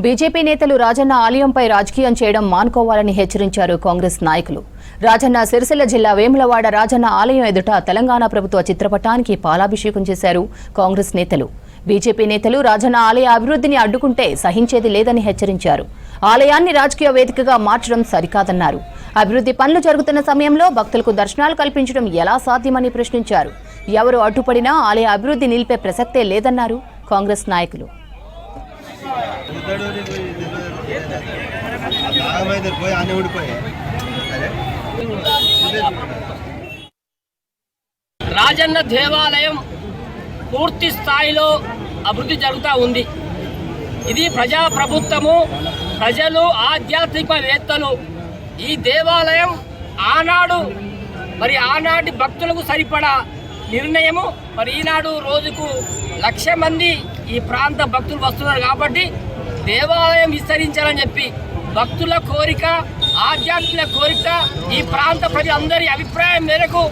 BJP నేతలు రాజన్న ఆలయంపై రాజకీయం చేయడం మానుకోవాలని హెచ్చరించారు కాంగ్రెస్ నాయకులు. రాజన్న సిరిసిల్ల జిల్లా వేములవాడ రాజన్న ఆలయం ఎదుట తెలంగాణ ప్రభుత్వ చిత్రపటానికి పాలాభిషేకం చేశారు కాంగ్రెస్ నేతలు. బీజేపీ నేతలు రాజన్న ఆలయ అభివృద్ధిని అడ్డుకుంటే సహించేది లేదని హెచ్చరించారు. ఆలయాన్ని రాజకీయ వేదికగా మార్చడం సరికాదన్నారు. అభివృద్ధి పనులు జరుగుతున్న సమయంలో భక్తులకు దర్శనాలు కల్పించడం ఎలా సాధ్యమని ప్రశ్నించారు. ఎవరు అడ్డుపడినా ఆలయ అభివృద్ధి నిలిపే ప్రసక్తే లేదన్నారు కాంగ్రెస్ నాయకులు. రాజన్న దేవాలయం పూర్తి స్థాయిలో అభివృద్ధి జరుగుతూ ఉంది. ఇది ప్రజాప్రభుత్వము, ప్రజలు, ఆధ్యాత్మికవేత్తలు ఈ దేవాలయం ఆనాటి భక్తులకు సరిపడా నిర్ణయము. ఈనాడు రోజుకు 1,00,000 మంది ఈ ప్రాంత భక్తులు వస్తున్నారు కాబట్టి దేవాలయం విస్తరించాలని చెప్పి భక్తుల కోరిక, ఆధ్యాత్మిక కోరిక, ఈ ప్రాంత ప్రజలందరి అభిప్రాయం మేరకు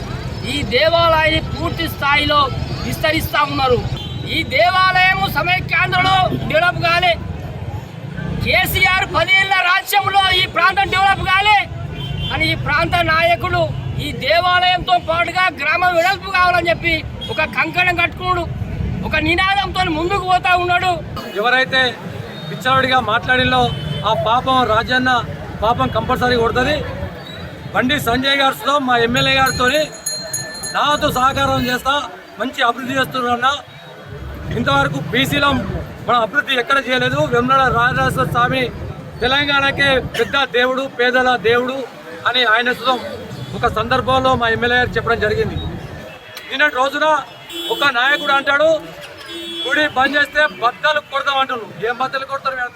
ఈ దేవాలయాన్ని పూర్తి స్థాయిలో విస్తరిస్తూ ఉన్నారు. ఈ దేవాలయం సమైక్యాంధ్రలో డెవలప్ కాలే, కేసీఆర్ 10 ఏళ్ల రాజ్యంలో ఈ ప్రాంతం డెవలప్ కాలే అని ఈ ప్రాంత నాయకులు ఈ దేవాలయంతో పాటుగా గ్రామం వెడల్పు కావాలని చెప్పి ఒక కంకణం కట్టుకున్నాడు, ఒక నినాదంతో ముందుకు పోతా ఉన్నాడు. ఎవరైతే పిచ్చవాడిగా మాట్లాడిలో ఆ పాపం రాజన్న పాపం కంపల్సరీ కొడుతుంది. బండి సంజయ్ గారితో మా ఎమ్మెల్యే గారితో నాతో సహకారం చేస్తా, మంచి అభివృద్ధి చేస్తున్నారన్న. ఇంతవరకు బీసీలో మన అభివృద్ధి ఎక్కడ చేయలేదు. వేములవాడ రాజరాజేశ్వర స్వామి తెలంగాణకే పెద్ద దేవుడు, పేదల దేవుడు అని ఆయన ఒక సందర్భంలో మా ఎమ్మెల్యే గారు చెప్పడం జరిగింది. నిన్నటి రోజున ఒక నాయకుడు అంటాడు, గుడి బంద్ చేస్తే బద్దలు కొడతాం అంటున్నాడు. ఏం బద్దలు కొడతారు? మేము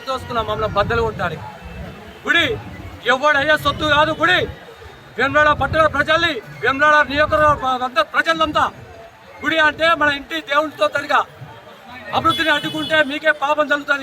దోసుకున్నాం మమ్మల్ని బద్దలు కొట్టడానికి. గుడి ఎవడయ్యే సొత్తు కాదు. గుడి వేములవాడ పట్టణ ప్రజల్ని, వేములవాడ నియోజకవర్గ ప్రజలంతా గుడి అంటే మన ఇంటి దేవుడితో తరిగా అభివృద్ధిని అడ్డుకుంటే మీకే పాపం జరుగుతుంది.